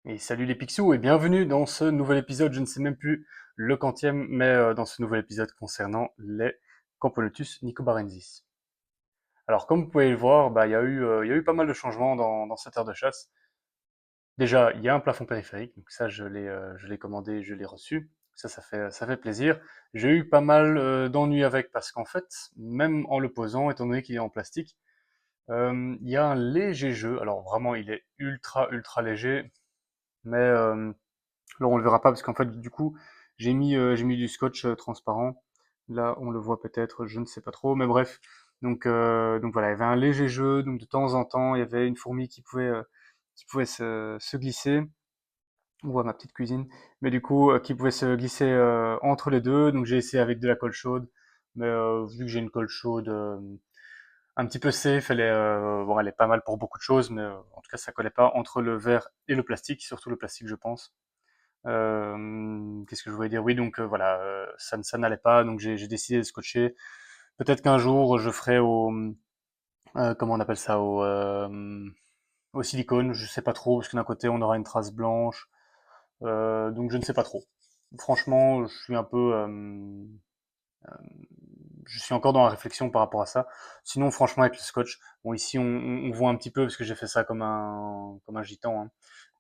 Et salut les Picsous et bienvenue dans ce nouvel épisode, je ne sais même plus le quantième, mais dans ce nouvel épisode concernant les Camponotus nicobarensis. Alors comme vous pouvez le voir, il y a eu pas mal de changements dans cette aire de chasse. Déjà, il y a un plafond périphérique, donc ça je l'ai commandé, je l'ai reçu. Ça fait plaisir. J'ai eu pas mal d'ennuis avec parce qu'en fait, même en le posant, étant donné qu'il est en plastique, il y a un léger jeu. Alors vraiment, il est ultra léger, mais alors on le verra pas parce qu'en fait du coup j'ai mis du scotch transparent. Là on le voit peut-être, je ne sais pas trop, mais bref. Donc voilà, il y avait un léger jeu, donc de temps en temps il y avait une fourmi qui pouvait se glisser. On voit ma petite cuisine, mais du coup qui pouvait se glisser entre les deux. Donc j'ai essayé avec de la colle chaude, mais vu que j'ai une colle chaude un petit peu safe, elle est pas mal pour beaucoup de choses, mais en tout cas ça collait pas entre le verre et le plastique, surtout le plastique je pense. Qu'est-ce que je voulais dire? Oui, donc voilà, ça n'allait pas, donc j'ai décidé de scotcher. Peut-être qu'un jour je ferai comment on appelle ça, au silicone. Je sais pas trop parce que d'un côté on aura une trace blanche, donc je ne sais pas trop. Franchement, je suis encore dans la réflexion par rapport à ça. Sinon, franchement, avec le scotch, bon, ici, on voit un petit peu parce que j'ai fait ça comme un gitan, hein.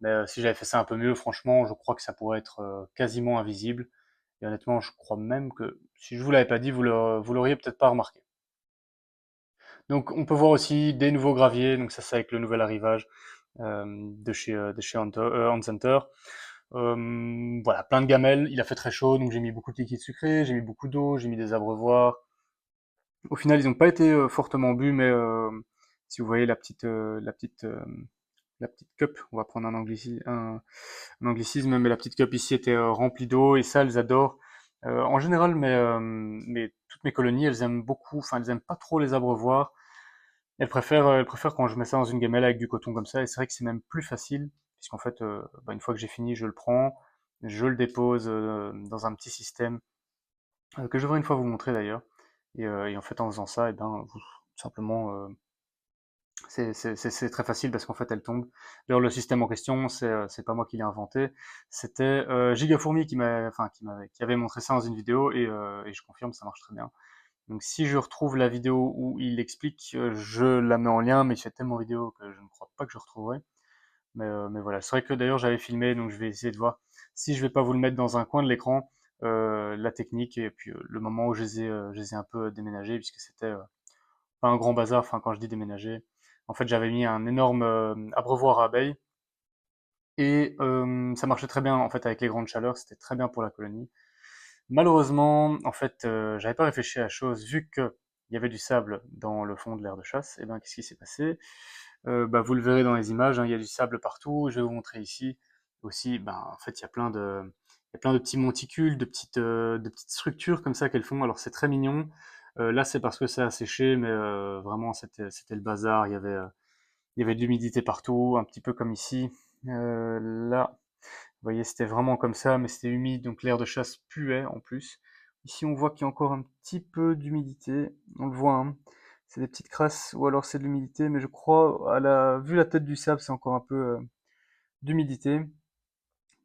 Mais si j'avais fait ça un peu mieux, franchement, je crois que ça pourrait être quasiment invisible. Et honnêtement, je crois même que si je vous l'avais pas dit, vous l'auriez peut-être pas remarqué. Donc, on peut voir aussi des nouveaux graviers. Donc, ça, c'est avec le nouvel arrivage de chez Hunt Center. Voilà, plein de gamelles. Il a fait très chaud, donc j'ai mis beaucoup de liquide sucré, j'ai mis beaucoup d'eau, j'ai mis des abreuvoirs. Au final, ils n'ont pas été fortement bu, mais si vous voyez la petite cup, on va prendre un anglicisme, mais la petite cup ici était remplie d'eau et ça, elles adorent. En général, toutes mes colonies, elles aiment beaucoup, enfin, elles aiment pas trop les abreuvoirs. Elles préfèrent quand je mets ça dans une gamelle avec du coton comme ça. Et c'est vrai que c'est même plus facile, puisqu'en fait, une fois que j'ai fini, je le prends, je le dépose dans un petit système que je devrais une fois vous montrer d'ailleurs. Et en fait, en faisant ça, tout simplement, c'est très facile parce qu'en fait, elle tombe. D'ailleurs, le système en question, c'est pas moi qui l'ai inventé, c'était Gigafourmi qui avait montré ça dans une vidéo et je confirme, ça marche très bien. Donc, si je retrouve la vidéo où il l'explique, je la mets en lien, mais il fait tellement vidéo que je ne crois pas que je retrouverai. Mais voilà, c'est vrai que d'ailleurs j'avais filmé, donc je vais essayer de voir si je vais pas vous le mettre dans un coin de l'écran, la technique et puis le moment où je les ai un peu déménagés, puisque c'était pas un grand bazar, enfin quand je dis déménager, en fait j'avais mis un énorme abreuvoir à abeilles et ça marchait très bien en fait avec les grandes chaleurs, c'était très bien pour la colonie. Malheureusement, en fait, j'avais pas réfléchi à la chose, vu que il y avait du sable dans le fond de l'aire de chasse, et ben qu'est-ce qui s'est passé? Vous le verrez dans les images, hein, il y a du sable partout. Je vais vous montrer ici aussi. En fait, il y a plein de petits monticules, de petites structures comme ça qu'elles font. Alors c'est très mignon. Là, c'est parce que ça a séché, mais vraiment c'était le bazar. Il y avait de l'humidité partout, un petit peu comme ici. Là, vous voyez, c'était vraiment comme ça, mais c'était humide, donc l'air de chasse puait en plus. Ici, on voit qu'il y a encore un petit peu d'humidité. On le voit, hein. C'est des petites crasses, ou alors c'est de l'humidité, mais je crois, vu la tête du sable, c'est encore un peu d'humidité.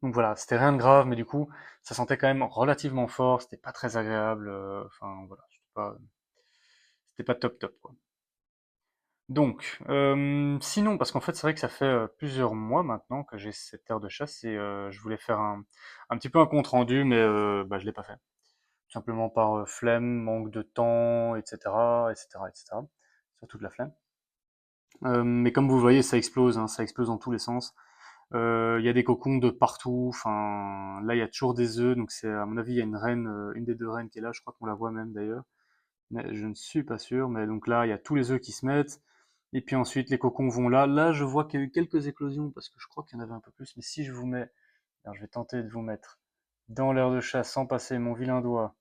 Donc voilà, c'était rien de grave, mais du coup, ça sentait quand même relativement fort, c'était pas très agréable. Enfin voilà, c'était pas top top quoi. Donc, sinon, parce qu'en fait, c'est vrai que ça fait plusieurs mois maintenant que j'ai cette terre de chasse et je voulais faire un petit peu un compte rendu, mais je l'ai pas fait. Tout simplement par flemme, manque de temps, etc., etc., etc. Surtout de la flemme. Mais comme vous le voyez, ça explose, hein, ça explose dans tous les sens. Il y a des cocons de partout. Enfin, là, il y a toujours des œufs, donc c'est à mon avis, il y a une reine, une des deux reines qui est là. Je crois qu'on la voit même d'ailleurs, mais je ne suis pas sûr. Mais donc là, il y a tous les œufs qui se mettent. Et puis ensuite, les cocons vont là. Là, je vois qu'il y a eu quelques éclosions parce que je crois qu'il y en avait un peu plus. Mais si je vous mets, alors je vais tenter de vous mettre dans l'aire de chasse sans passer mon vilain doigt.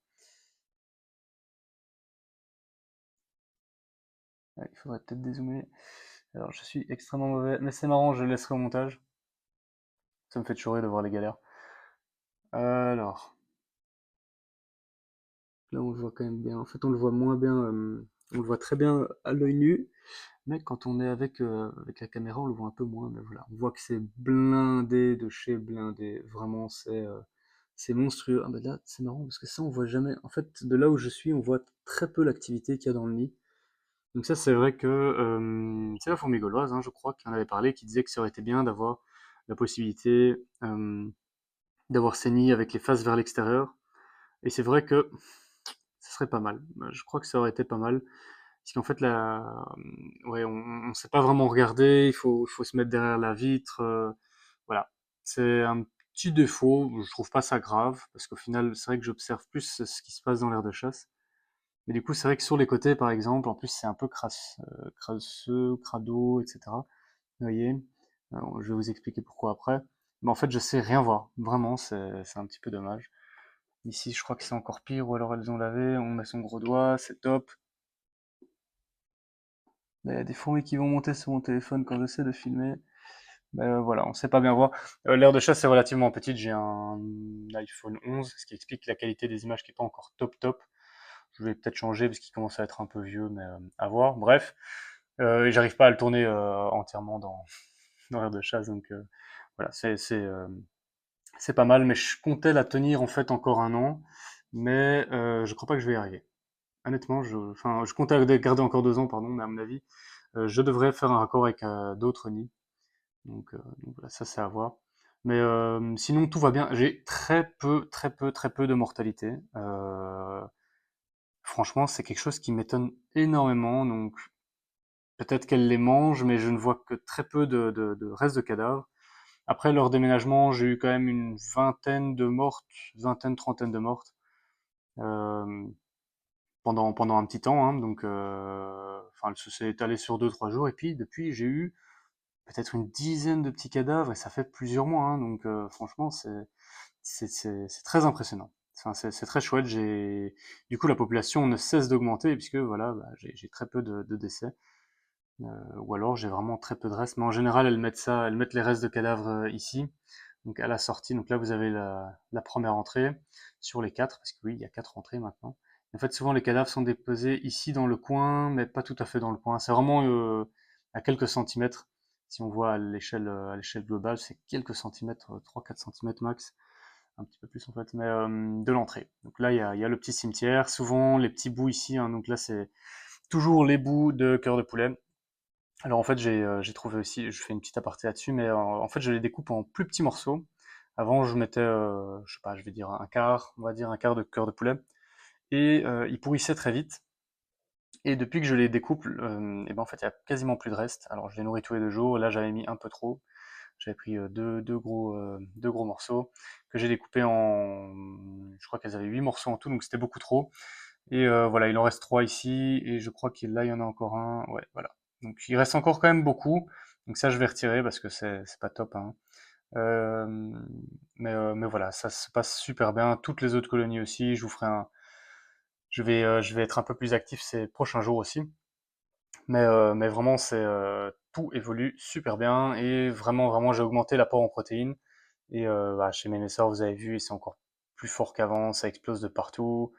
Ouais, il faudrait peut-être dézoomer. Alors, je suis extrêmement mauvais, mais c'est marrant, je le laisserai au montage. Ça me fait toujours rire de voir les galères. Alors, là, on le voit quand même bien. En fait, on le voit moins bien. On le voit très bien à l'œil nu. Mais quand on est avec la caméra, on le voit un peu moins, mais voilà. On voit que c'est blindé de chez blindé. Vraiment, c'est monstrueux. Ah bah là, c'est marrant parce que ça, on voit jamais. En fait, de là où je suis, on voit très peu l'activité qu'il y a dans le nid. Donc ça, c'est vrai que c'est la fourmi gauloise, hein, je crois, qui en avait parlé, qui disait que ça aurait été bien d'avoir la possibilité d'avoir ces nids avec les faces vers l'extérieur. Et c'est vrai que ce serait pas mal. Je crois que ça aurait été pas mal. Parce qu'en fait, ouais, on sait pas vraiment regarder, il faut se mettre derrière la vitre. Voilà. C'est un petit défaut, je trouve pas ça grave, parce qu'au final, c'est vrai que j'observe plus ce qui se passe dans l'aire de chasse. Mais du coup, c'est vrai que sur les côtés, par exemple, en plus, c'est un peu crasseux, crado, etc. Vous voyez? Je vais vous expliquer pourquoi après. Mais en fait, je sais rien voir. Vraiment, c'est un petit peu dommage. Ici, je crois que c'est encore pire, ou alors elles ont lavé, on met son gros doigt, c'est top. Là, il y a des fourmis qui vont monter sur mon téléphone quand j'essaie de filmer. Mais voilà, on sait pas bien voir. L'aire de chasse est relativement petite, j'ai un iPhone 11, ce qui explique la qualité des images qui est pas encore top top. Je vais peut-être changer parce qu'il commence à être un peu vieux, mais à voir. Bref, et j'arrive pas à le tourner entièrement dans l'aire de chasse, donc voilà, c'est pas mal, mais je comptais la tenir en fait encore un an, mais je crois pas que je vais y arriver. Honnêtement, enfin, je comptais garder encore 2 ans, pardon, mais à mon avis, je devrais faire un raccord avec d'autres nids. Donc voilà, ça c'est à voir. Mais sinon, tout va bien. J'ai très peu de mortalité. Franchement, c'est quelque chose qui m'étonne énormément. Donc peut-être qu'elle les mange, mais je ne vois que très peu de restes de cadavres. Après leur déménagement, j'ai eu quand même une vingtaine de mortes, vingtaine, trentaine de mortes. Euh, pendant un petit temps, hein, donc enfin, elle s'est étalée sur 2 3 jours, et puis depuis, j'ai eu peut-être une dizaine de petits cadavres, et ça fait plusieurs mois, hein, donc franchement, c'est très impressionnant. Enfin, c'est très chouette. Du coup, la population ne cesse d'augmenter, puisque voilà, bah, j'ai très peu de décès. Ou alors j'ai vraiment très peu de restes, mais en général elles mettent les restes de cadavres ici, donc à la sortie. Donc là vous avez la première entrée sur les 4, parce que oui, il y a 4 entrées maintenant. En fait, souvent les cadavres sont déposés ici dans le coin, mais pas tout à fait dans le coin. C'est vraiment à quelques centimètres. Si on voit à l'échelle globale, c'est quelques centimètres, 3 4 centimètres max, un petit peu plus en fait, mais de l'entrée. Donc là il y a le petit cimetière, souvent les petits bouts ici, hein, donc là c'est toujours les bouts de cœur de poulet. Alors en fait, j'ai trouvé aussi, je fais une petite aparté là-dessus, mais en fait, je les découpe en plus petits morceaux. Avant, je mettais, je sais pas, je vais dire un quart, on va dire un quart de cœur de poulet, et ils pourrissaient très vite. Et depuis que je les découpe, et ben en fait, il y a quasiment plus de reste. Alors je les nourris tous les 2 jours. Et là, j'avais mis un peu trop. J'avais pris deux gros morceaux que j'ai découpés en, je crois qu'elles avaient 8 morceaux en tout, donc c'était beaucoup trop. Et voilà, il en reste 3 ici, et je crois qu'il là, il y en a encore un. Ouais, voilà. Donc il reste encore quand même beaucoup. Donc ça, je vais retirer parce que c'est pas top, hein. Euh, mais voilà, ça se passe super bien. Toutes les autres colonies aussi. Je vous ferai un. Je vais être un peu plus actif ces prochains jours aussi. Mais vraiment, tout évolue super bien, et vraiment, j'ai augmenté l'apport en protéines. Et bah, chez mes sœurs, vous avez vu, c'est encore plus fort qu'avant. Ça explose de partout.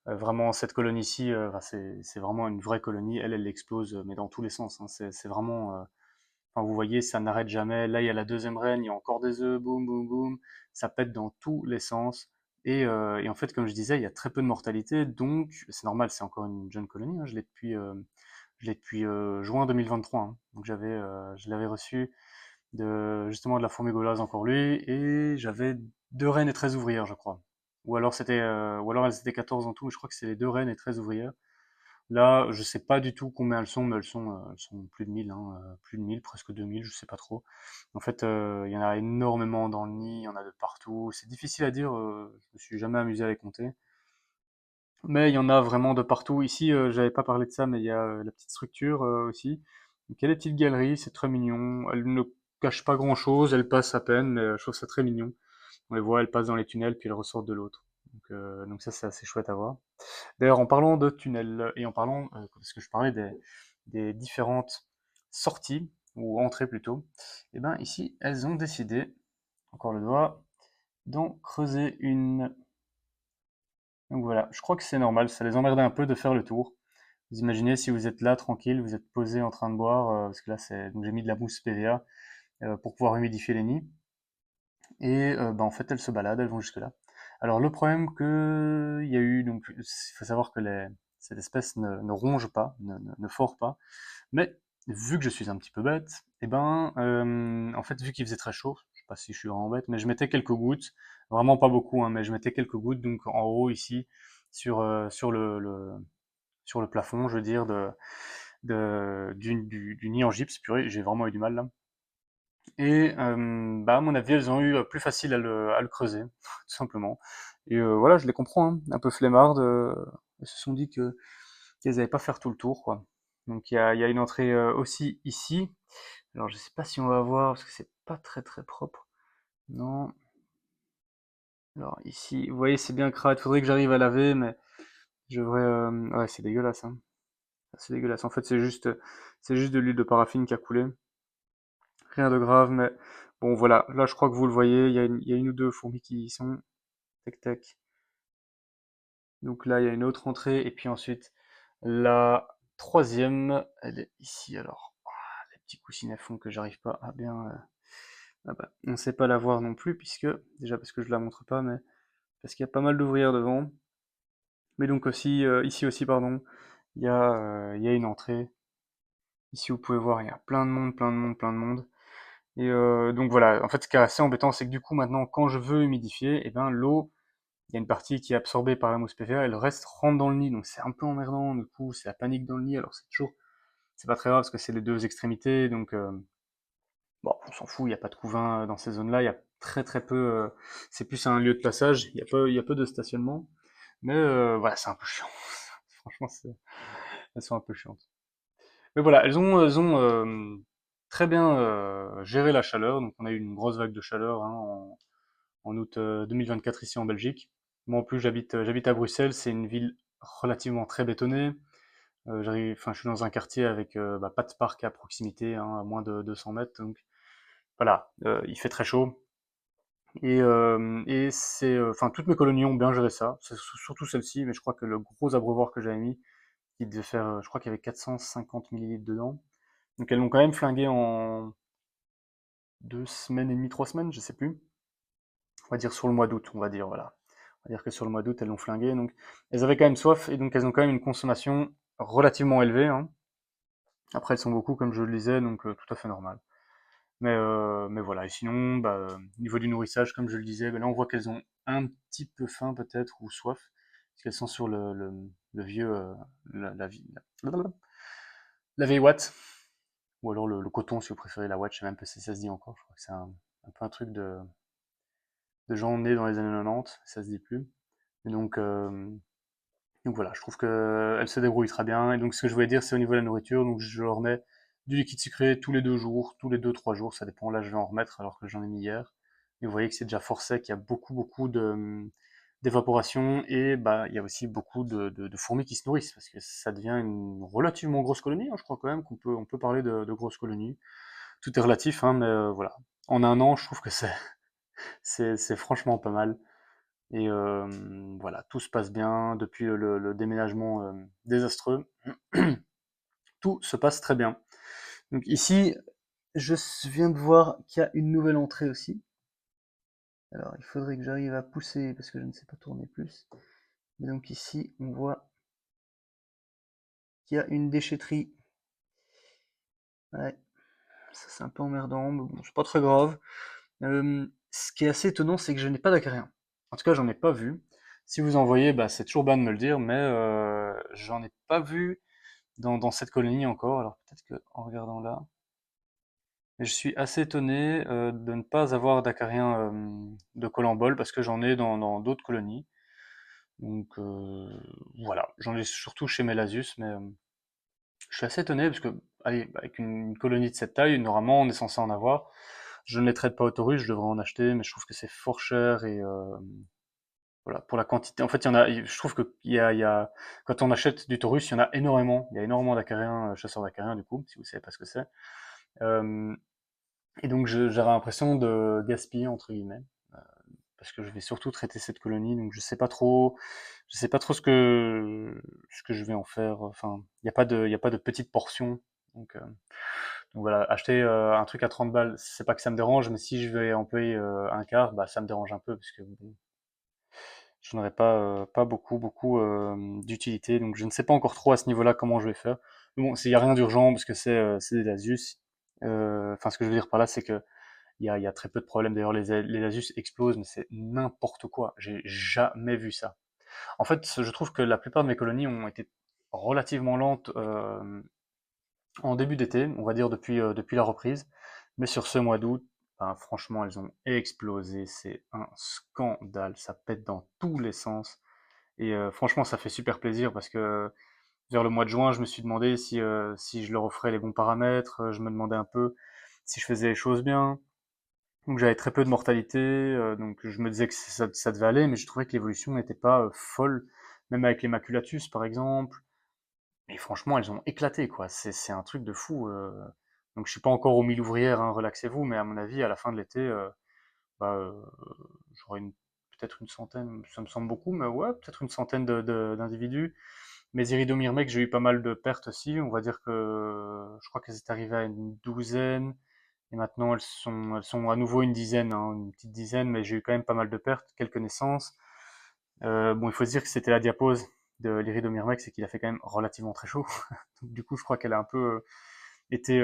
Vraiment, cette colonie-ci, enfin, c'est vraiment une vraie colonie. Elle explose, mais dans tous les sens, hein. C'est vraiment, enfin, vous voyez, ça n'arrête jamais. Là, il y a la deuxième reine, il y a encore des œufs, boum, boum, boum. Ça pète dans tous les sens. Et en fait, comme je disais, il y a très peu de mortalité, donc c'est normal, c'est encore une jeune colonie, hein. Je l'ai depuis juin 2023, hein. Donc je l'avais reçu justement de la fourmi gauloise encore lui, et j'avais 2 reines et 13 ouvrières, je crois. Ou alors elles étaient 14 en tout, mais je crois que c'est les 2 reines et 13 ouvrières. Là, je sais pas du tout combien elles sont, mais elles sont plus de 1000, hein, plus de 1000, presque 2000, je sais pas trop. En fait, il y en a énormément dans le nid, il y en a de partout. C'est difficile à dire, je me suis jamais amusé à les compter. Mais il y en a vraiment de partout. Ici, j'avais pas parlé de ça, mais il y a la petite structure aussi. Donc il y a des petites galeries, c'est très mignon. Elles ne cachent pas grand-chose, elles passent à peine, mais je trouve ça très mignon. On les voit, elles passent dans les tunnels, puis elles ressortent de l'autre. Donc ça, c'est assez chouette à voir. D'ailleurs, en parlant de tunnels, et en parlant, parce que je parlais des différentes sorties, ou entrées plutôt, et ben ici, elles ont décidé, encore le doigt, d'en creuser une. Donc voilà, je crois que c'est normal, ça les emmerdait un peu de faire le tour. Vous imaginez si vous êtes là, tranquille, vous êtes posé en train de boire, parce que là, donc j'ai mis de la mousse PVA pour pouvoir humidifier les nids. Et bah, en fait, elles se baladent, elles vont jusque-là. Alors le problème que il y a eu, donc il faut savoir que cette espèce ne ronge pas, ne fore pas, mais vu que je suis un petit peu bête, et ben, en fait, vu qu'il faisait très chaud, je sais pas si je suis vraiment bête, mais je mettais quelques gouttes, vraiment pas beaucoup, hein, mais je mettais quelques gouttes, donc en haut ici, sur sur le plafond, je veux dire, du nid en gypse. Purée, j'ai vraiment eu du mal là. Et bah, à mon avis, elles ont eu plus facile à le creuser, tout simplement. Et voilà, je les comprends, hein, un peu flemmardes. Elles se sont dit que qu'elles n'allaient pas faire tout le tour, quoi. Donc il y a une entrée aussi ici. Alors je sais pas si on va voir parce que c'est pas très très propre. Non. Alors ici, vous voyez, c'est bien crade. Faudrait que j'arrive à laver, mais je devrais. Ouais, c'est dégueulasse, hein. C'est dégueulasse. En fait, c'est juste de l'huile de paraffine qui a coulé. Rien de grave, mais bon, voilà. Là, je crois que vous le voyez. Il y a une ou deux fourmis qui y sont. Tac, tac. Donc là, il y a une autre entrée. Et puis ensuite, la troisième, elle est ici. Alors, les petits coussinets font que j'arrive pas à bien. Ah bah, on ne sait pas la voir non plus, puisque, déjà parce que je la montre pas, mais parce qu'il y a pas mal d'ouvrières devant. Mais donc aussi, ici aussi, pardon, il y a une entrée. Ici, vous pouvez voir, il y a plein de monde, plein de monde, plein de monde. Et donc voilà, en fait, ce qui est assez embêtant, c'est que du coup, maintenant, quand je veux humidifier, eh ben, l'eau, il y a une partie qui est absorbée par la mousse PVA, et le reste rentre dans le nid, donc c'est un peu emmerdant, du coup, c'est la panique dans le nid, alors c'est pas très grave, parce que c'est les deux extrémités, donc bon, on s'en fout, il n'y a pas de couvain dans ces zones-là, il y a très très peu, c'est plus un lieu de passage, il y a peu de stationnement, mais voilà, c'est un peu chiant. Franchement, elles sont un peu chiantes. Mais voilà, elles ont très bien géré la chaleur, donc on a eu une grosse vague de chaleur hein, en août 2024 ici en Belgique. Moi en plus j'habite à Bruxelles, c'est une ville relativement très bétonnée. Enfin, je suis dans un quartier avec bah, pas de parc à proximité, hein, à moins de 200 mètres, donc voilà, il fait très chaud. Et enfin, toutes mes colonies ont bien géré ça, surtout celle-ci, mais je crois que le gros abreuvoir que j'avais mis, qui devait faire, je crois qu'il y avait 450 millilitres dedans. Donc elles l'ont quand même flingué en 2 semaines et demie, 3 semaines, je sais plus. On va dire sur le mois d'août, on va dire, voilà. On va dire que sur le mois d'août, elles l'ont flingué. Donc elles avaient quand même soif et donc elles ont quand même une consommation relativement élevée, hein. Après, elles sont beaucoup, comme je le disais, donc tout à fait normal. Mais voilà. Et sinon, bah, niveau du nourrissage, comme je le disais, bah, là on voit qu'elles ont un petit peu faim peut-être ou soif, parce qu'elles sont sur le vieux, la, vie- la vieille Watt, ou alors le coton si vous préférez la Watt, je sais même pas si ça se dit encore. Je crois que c'est un peu un truc de gens nés dans les années 90, ça se dit plus. Et donc voilà, je trouve qu'elle se débrouille très bien. Et donc ce que je voulais dire, c'est au niveau de la nourriture, donc je leur mets du liquide sucré tous les 2 jours, tous les 2, 3 jours, ça dépend. Là, je vais en remettre alors que j'en ai mis hier. Et vous voyez que c'est déjà fort sec, il y a beaucoup d'évaporation et bah il y a aussi beaucoup de fourmis qui se nourrissent parce que ça devient une relativement grosse colonie, hein, je crois quand même on peut parler de grosses colonies. Tout est relatif, hein, mais voilà. En un an, je trouve que c'est franchement pas mal. Et voilà, tout se passe bien depuis le déménagement désastreux. Tout se passe très bien. Donc ici, je viens de voir qu'il y a une nouvelle entrée aussi. Alors il faudrait que j'arrive à pousser parce que je ne sais pas tourner plus. Et donc ici, on voit qu'il y a une déchetterie. Ouais, ça c'est un peu emmerdant, mais bon, c'est pas très grave. Ce qui est assez étonnant, c'est que je n'ai pas d'acariens. En tout cas, j'en ai pas vu. Si vous en voyez, bah, c'est toujours bien de me le dire, mais j'en ai pas vu dans cette colonie encore. Alors peut-être qu'en regardant là, mais je suis assez étonné de ne pas avoir d'acariens de colembole parce que j'en ai dans d'autres colonies. Donc voilà, j'en ai surtout chez Melasius, mais je suis assez étonné parce que, allez, avec une colonie de cette taille, normalement on est censé en avoir. Je ne les traite pas au taurus, je devrais en acheter, mais je trouve que c'est fort cher et voilà, pour la quantité. En fait, je trouve que quand on achète du taurus, il y en a énormément. Il y a énormément d'acariens, chasseurs d'acariens du coup, si vous savez pas ce que c'est. Euh, et donc j'avais l'impression de gaspiller entre guillemets, parce que je vais surtout traiter cette colonie, donc je sais pas trop ce que je vais en faire. Enfin, il y a pas de petite portion, donc, euh, donc voilà, acheter un truc à 30 balles, c'est pas que ça me dérange, mais si je vais employer un quart, bah ça me dérange un peu parce que bon, je n'aurai pas beaucoup d'utilité, donc je ne sais pas encore trop à ce niveau-là comment je vais faire. Mais bon, il y a rien d'urgent parce que c'est des Asus. Enfin, ce que je veux dire par là, c'est que il y a très peu de problèmes. D'ailleurs, les Asus explosent, mais c'est n'importe quoi. J'ai jamais vu ça. En fait, je trouve que la plupart de mes colonies ont été relativement lentes en début d'été, on va dire depuis la reprise. Mais sur ce mois d'août, ben, franchement, elles ont explosé. C'est un scandale. Ça pète dans tous les sens. Et franchement, ça fait super plaisir parce que vers le mois de juin, je me suis demandé si je leur offrais les bons paramètres. Je me demandais un peu si je faisais les choses bien. Donc j'avais très peu de mortalité, donc je me disais que ça devait aller, mais je trouvais que l'évolution n'était pas folle, même avec les maculatus par exemple. Mais franchement, elles ont éclaté quoi. C'est un truc de fou. Donc je suis pas encore aux 1000 ouvrières, hein, relaxez-vous, mais à mon avis, à la fin de l'été, bah, j'aurai peut-être une centaine, ça me semble beaucoup, mais ouais, peut-être une centaine d'individus. Mes iridomyrmex, j'ai eu pas mal de pertes aussi. On va dire que je crois qu'elles étaient arrivées à une douzaine. Et maintenant, elles sont à nouveau une dizaine, hein, une petite dizaine, mais j'ai eu quand même pas mal de pertes, quelques naissances. Bon, il faut se dire que c'était la diapause de l'iridomyrmex et qu'il a fait quand même relativement très chaud. Donc, du coup, je crois qu'elle a un peu été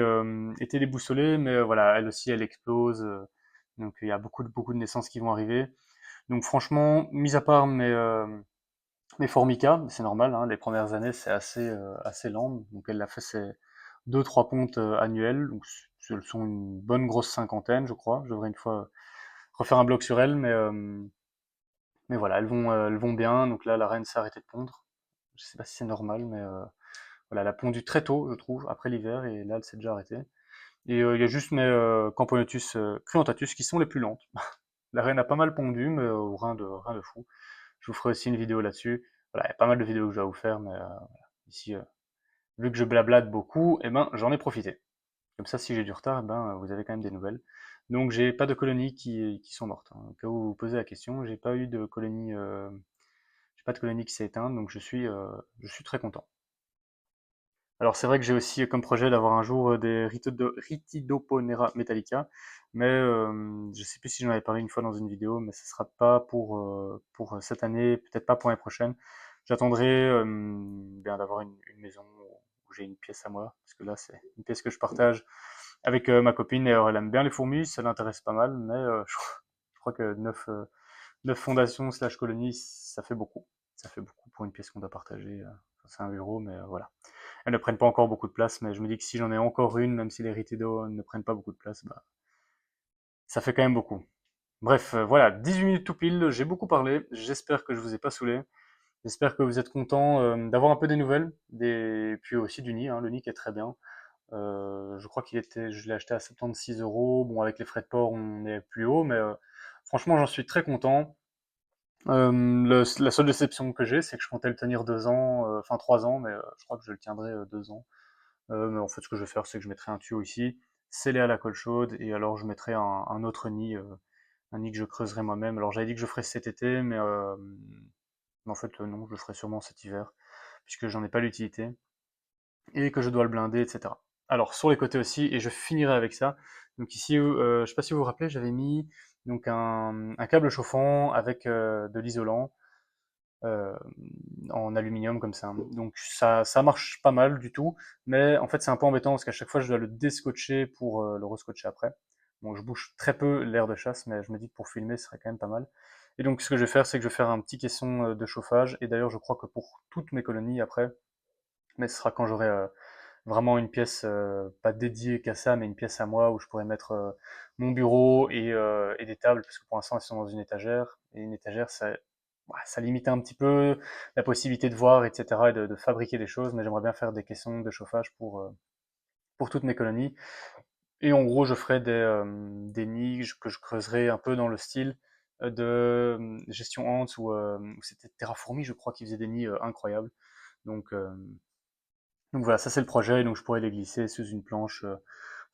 déboussolée, mais voilà, elle aussi, elle explose. Donc, il y a beaucoup de naissances qui vont arriver. Donc, franchement, mis à part mes formica, c'est normal, hein, les premières années, c'est assez lent. Donc, elle a fait ses deux, trois pontes annuelles. Donc, elles sont une bonne grosse cinquantaine, je crois. Je devrais une fois refaire un blog sur elles, mais voilà, elles vont bien. Donc là, la reine s'est arrêtée de pondre. Je sais pas si c'est normal, mais voilà, elle a pondu très tôt, je trouve, après l'hiver, et là, elle s'est déjà arrêtée. Et il y a juste mes Camponotus cruentatus qui sont les plus lentes. La reine a pas mal pondu, mais rien de fou. Je vous ferai aussi une vidéo là-dessus. Voilà, il y a pas mal de vidéos que je dois vous faire, mais voilà. Ici, vu que je blablate beaucoup, eh ben, j'en ai profité. Comme ça, si j'ai du retard, eh ben, vous avez quand même des nouvelles. Donc, j'ai pas de colonies qui sont mortes, hein. Au cas où vous vous posez la question, j'ai pas eu de colonie, j'ai pas de colonie qui s'est éteinte, donc je suis très content. Alors, c'est vrai que j'ai aussi comme projet d'avoir un jour des Rhytidoponera metallica, mais je sais plus si j'en avais parlé une fois dans une vidéo, mais ce sera pas pour cette année, peut-être pas pour l'année prochaine. J'attendrai bien d'avoir une maison où j'ai une pièce à moi, parce que là, c'est une pièce que je partage avec ma copine, et elle aime bien les fourmis, ça l'intéresse pas mal, mais je crois que 9 fondations slash colonies, ça fait beaucoup. Ça fait beaucoup pour une pièce qu'on doit partager. C'est un bureau, mais voilà. Elles ne prennent pas encore beaucoup de place, mais je me dis que si j'en ai encore une, même si les Ritido ne prennent pas beaucoup de place, bah, ça fait quand même beaucoup. Bref, voilà, 18 minutes tout pile, j'ai beaucoup parlé, j'espère que je vous ai pas saoulé, j'espère que vous êtes contents d'avoir un peu des nouvelles, puis aussi du nid, hein, le nid qui est très bien. Je crois je l'ai acheté à 76 euros. Bon, avec les frais de port, on est plus haut, mais franchement, j'en suis très content. La seule déception que j'ai, c'est que je comptais le tenir 2 ans, enfin 3 ans, mais je crois que je le tiendrai 2 ans. Mais en fait, ce que je vais faire, c'est que je mettrai un tuyau ici, scellé à la colle chaude, et alors je mettrai un autre nid, un nid que je creuserai moi-même. Alors j'avais dit que je ferais cet été, mais en fait, non, je le ferai sûrement cet hiver, puisque j'en ai pas l'utilité et que je dois le blinder, etc. Alors sur les côtés aussi, et je finirai avec ça. Donc ici, je sais pas si vous vous rappelez, j'avais mis donc un câble chauffant avec de l'isolant euh, en aluminium comme ça. Donc ça marche pas mal du tout, mais en fait c'est un peu embêtant parce qu'à chaque fois je dois le déscotcher pour le rescotcher après. Bon, je bouge très peu l'air de chasse, mais je me dis que pour filmer ce serait quand même pas mal. Et donc ce que je vais faire, c'est que je vais faire un petit caisson de chauffage. Et d'ailleurs, je crois que pour toutes mes colonies après, mais ce sera quand j'aurai vraiment une pièce pas dédiée qu'à ça, mais une pièce à moi où je pourrais mettre mon bureau et des tables, parce que pour l'instant elles sont dans une étagère, et une étagère ça, ouais, ça limite un petit peu la possibilité de voir, etc., et de fabriquer des choses, mais j'aimerais bien faire des caissons de chauffage pour toutes mes colonies. Et en gros, je ferai des nids que je creuserai un peu dans le style de Gestion Ants, où c'était Terraformi, je crois, qui faisait des nids incroyables. Donc, euh, donc voilà, ça c'est le projet, et donc je pourrais les glisser sous une planche,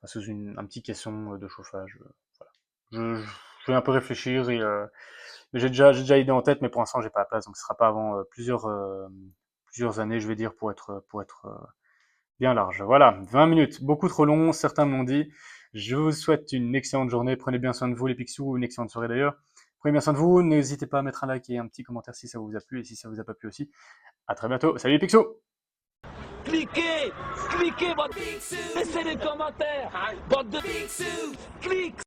enfin, un petit caisson de chauffage. Voilà. Je vais un peu réfléchir Mais j'ai déjà idée en tête, mais pour l'instant, j'ai pas la place, donc ce sera pas avant plusieurs années, je vais dire, pour être bien large. Voilà, 20 minutes, beaucoup trop long, certains m'ont dit. Je vous souhaite une excellente journée, prenez bien soin de vous les Picsou, une excellente soirée d'ailleurs. Prenez bien soin de vous, n'hésitez pas à mettre un like et un petit commentaire si ça vous a plu et si ça vous a pas plu aussi. À très bientôt, salut les Picsou! Cliquez, cliquez, bande, laissez les commentaires, bande de cliquez.